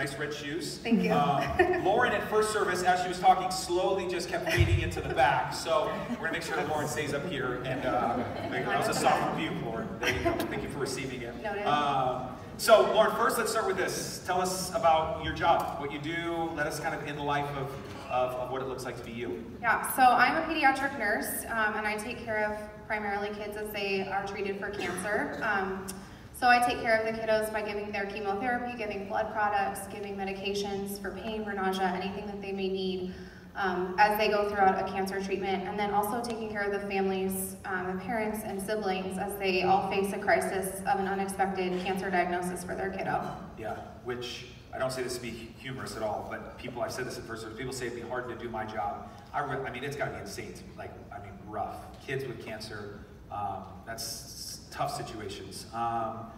nice red shoes. Thank you. Lauren at first service, as she was talking, slowly just kept fading into the back. So we're going to make sure that Lauren stays up here. And that was a soft view, Lauren. There you go. Thank you for receiving it. Noted. So Lauren, first let's start with this. Tell us about your job, what you do. Let us kind of in the life of what it looks like to be you. Yeah, so I'm a pediatric nurse, and I take care of primarily kids as they are treated for cancer. So I take care of the kiddos by giving their chemotherapy, giving blood products, giving medications for pain, for nausea, anything that they may need as they go throughout a cancer treatment, and then also taking care of the families, the parents and siblings as they all face a crisis of an unexpected cancer diagnosis for their kiddo. Yeah, which I don't say this to be humorous at all, but I've said this in person, people say it'd be hard to do my job. I mean, it's gotta be insane to me, rough. Kids with cancer, that's tough situations,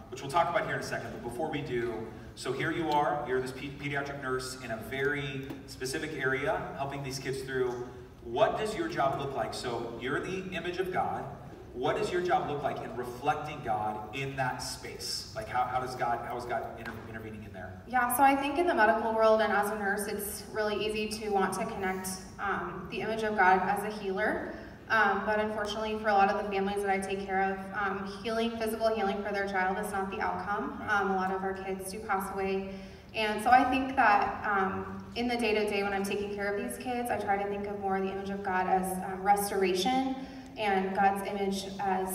which we'll talk about here in a second, but before we do, so here you are, you're this pediatric nurse in a very specific area, helping these kids through. What does your job look like? So you're the image of God. What does your job look like in reflecting God in that space? Like how is God intervening in there? Yeah, so I think in the medical world and as a nurse, it's really easy to want to connect the image of God as a healer. But unfortunately for a lot of the families that I take care of, physical healing for their child is not the outcome. A lot of our kids do pass away. And so I think that in the day-to-day when I'm taking care of these kids, I try to think of more the image of God as restoration, and God's image as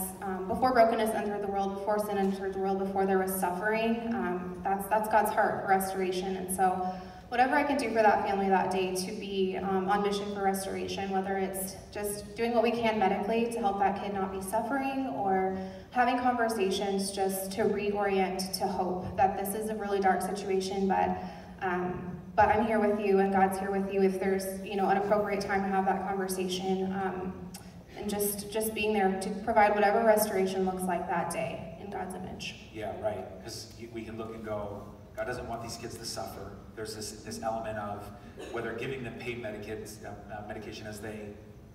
before brokenness entered the world, before sin entered the world, before there was suffering. That's God's heart, restoration. And so whatever I can do for that family that day to be on mission for restoration, whether it's just doing what we can medically to help that kid not be suffering, or having conversations just to reorient to hope that this is a really dark situation, but I'm here with you and God's here with you if there's an appropriate time to have that conversation, and just being there to provide whatever restoration looks like that day in God's image. Yeah, right, because we can look and go, God doesn't want these kids to suffer. There's this element of whether giving them pain medication as they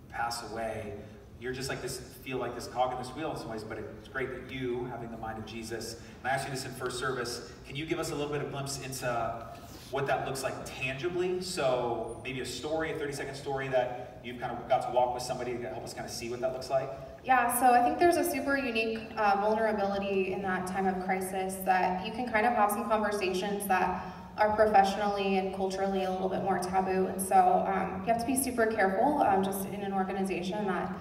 pass away, you're just like feel like this cog in this wheel in some ways, but it's great that you, having the mind of Jesus, and I asked you this in first service, can you give us a little bit of glimpse into what that looks like tangibly? So maybe a story, a 30-second story that you've kind of got to walk with somebody to help us kind of see what that looks like? Yeah, so I think there's a super unique vulnerability in that time of crisis that you can kind of have some conversations that are professionally and culturally a little bit more taboo. And so you have to be super careful just in an organization that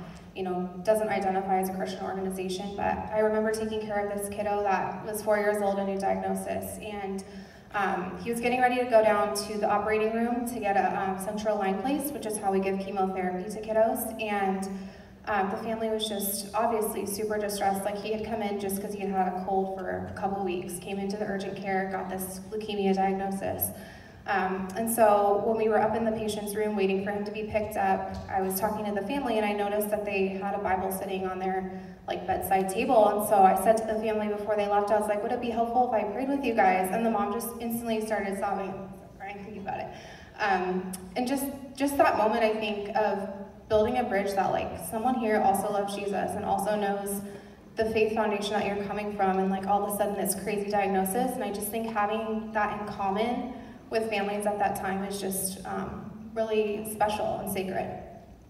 doesn't identify as a Christian organization. But I remember taking care of this kiddo that was 4 years old, a new diagnosis, and he was getting ready to go down to the operating room to get a central line placed, which is how we give chemotherapy to kiddos. And the family was just obviously super distressed. Like, he had come in just because he had had a cold for a couple weeks, came into the urgent care, got this leukemia diagnosis. And so when we were up in the patient's room waiting for him to be picked up, I was talking to the family and I noticed that they had a Bible sitting on their bedside table. And so I said to the family before they left, I was like, would it be helpful if I prayed with you guys? And the mom just instantly started sobbing, crying, thinking about it. And just that moment, I think, of building a bridge that someone here also loves Jesus and also knows the faith foundation that you're coming from, and all of a sudden this crazy diagnosis. And I just think having that in common with families at that time is just really special and sacred.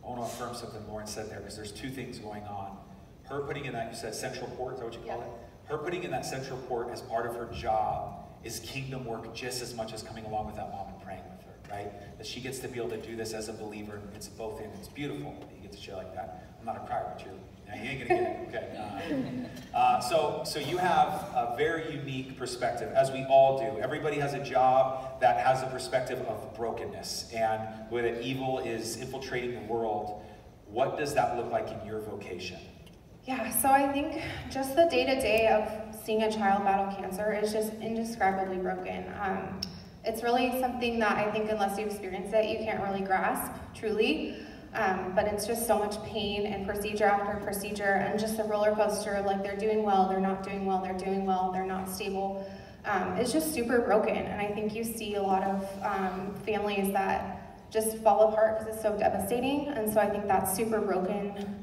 I want to affirm something Lauren said there, because there's two things going on. Her putting in that, you said central port, is that what you call it? Her putting in that central port as part of her job is kingdom work just as much as coming along with that mom and praying with her, right? That she gets to be able to do this as a believer, and it's both in. It's beautiful that you get to share like that. I'm not a crier, but you ain't gonna get it, okay. So you have a very unique perspective, as we all do. Everybody has a job that has a perspective of brokenness and where that evil is infiltrating the world. What does that look like in your vocation? Yeah, so I think just the day-to-day of seeing a child battle cancer is just indescribably broken. It's really something that I think unless you experience it, you can't really grasp, truly. But it's just so much pain and procedure after procedure, and just a roller coaster of they're doing well, they're not doing well, they're doing well, they're not stable. It's just super broken, and I think you see a lot of families that just fall apart because it's so devastating, and so I think that's super broken.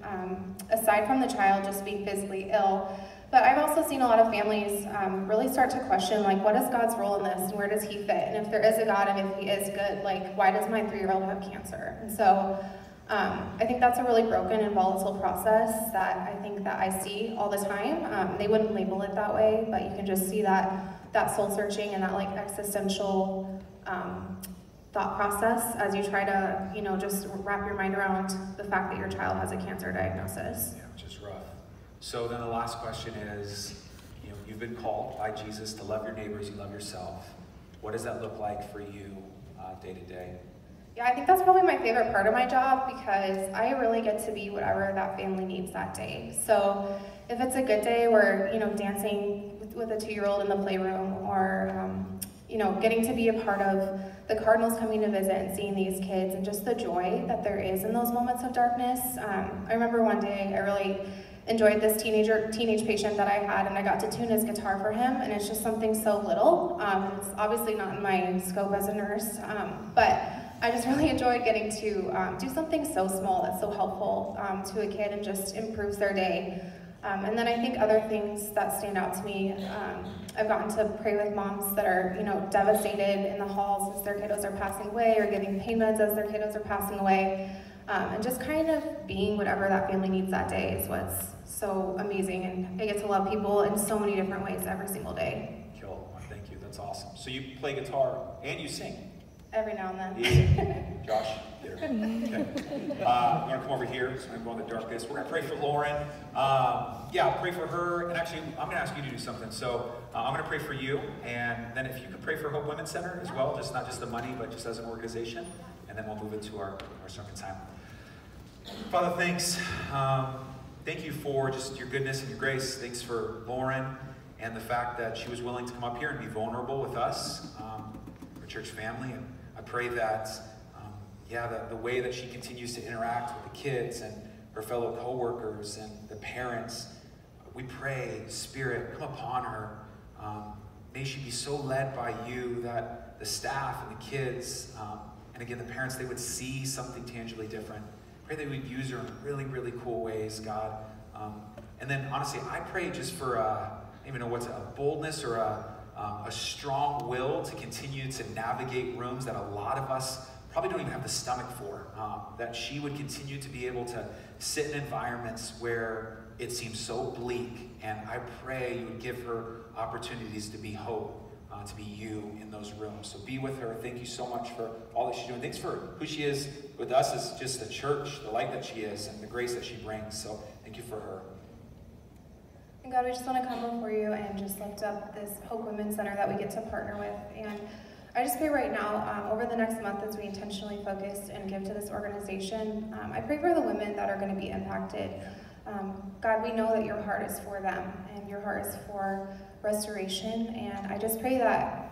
Aside from the child just being physically ill, But I've also seen a lot of families really start to question, like, what is God's role in this, and where does he fit? And if there is a God, and if he is good, like, why does my 3-year-old have cancer? And so I think that's a really broken and volatile process that I think that I see all the time. They wouldn't label it that way, but you can just see that soul searching and that like existential thought process as you try to, just wrap your mind around the fact that your child has a cancer diagnosis. Yeah, which is rough. So then the last question is, you've been called by Jesus to love your neighbors, you love yourself. What does that look like for you day to day? Yeah, I think that's probably my favorite part of my job because I really get to be whatever that family needs that day. So if it's a good day where, dancing with a 2-year-old in the playroom or, getting to be a part of the Cardinals coming to visit and seeing these kids and just the joy that there is in those moments of darkness. I remember one day I really enjoyed this teenage patient that I had, and I got to tune his guitar for him, and it's just something so little. It's obviously not in my scope as a nurse, but I just really enjoyed getting to do something so small that's so helpful to a kid and just improves their day. And then I think other things that stand out to me, I've gotten to pray with moms that are, devastated in the halls as their kiddos are passing away or giving pain meds as their kiddos are passing away. And just kind of being whatever that family needs that day is what's so amazing. And I get to love people in so many different ways every single day. Cool. Thank you. That's awesome. So you play guitar and you sing? Every now and then. Yeah. Josh, there. Okay. We're going to come over here. So I'm going to go in the darkness. We're going to pray for Lauren. Pray for her. And actually, I'm going to ask you to do something. So I'm going to pray for you. And then if you could pray for Hope Women's Center as well, just not just the money, but just as an organization. And then we'll move into our sermon time. Father, thanks. Thank you for just your goodness and your grace. Thanks for Lauren and the fact that she was willing to come up here and be vulnerable with us, our church family. And I pray that, the way that she continues to interact with the kids and her fellow co-workers and the parents, we pray, Spirit, come upon her. May she be so led by you that the staff and the kids, and again, the parents, they would see something tangibly different. Pray that we'd use her in really, really cool ways, God. And then, honestly, I pray just for, I don't even know what's a boldness or a strong will to continue to navigate rooms that a lot of us probably don't even have the stomach for. That she would continue to be able to sit in environments where it seems so bleak. And I pray you would give her opportunities to be hope, to be you in those rooms. So be with her. Thank you so much for all that she's doing. Thanks for who she is with us as just the church, the light that she is, and the grace that she brings. So thank you for her. And God, we just want to come before you and just lift up this Hope Women's Center that we get to partner with. And I just pray right now, over the next month as we intentionally focus and give to this organization, I pray for the women that are going to be impacted. God, we know that your heart is for them and your heart is for restoration. And I just pray that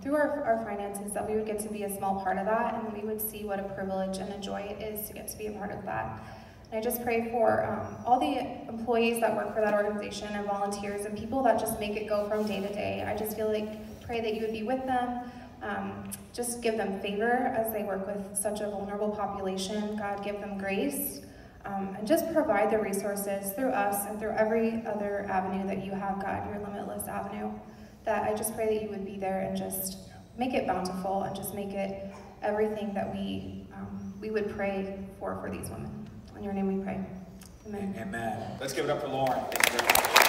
through our finances that we would get to be a small part of that, and we would see what a privilege and a joy it is to get to be a part of that. And I just pray for all the employees that work for that organization and volunteers and people that just make it go from day to day. I just pray that you would be with them. Just give them favor as they work with such a vulnerable population. God, give them grace. And just provide the resources through us and through every other avenue that you have, God, your limitless avenue, that I just pray that you would be there and just make it bountiful and just make it everything that we would pray for these women. In your name we pray. Amen. Amen. Let's give it up for Lauren. Thank you very much.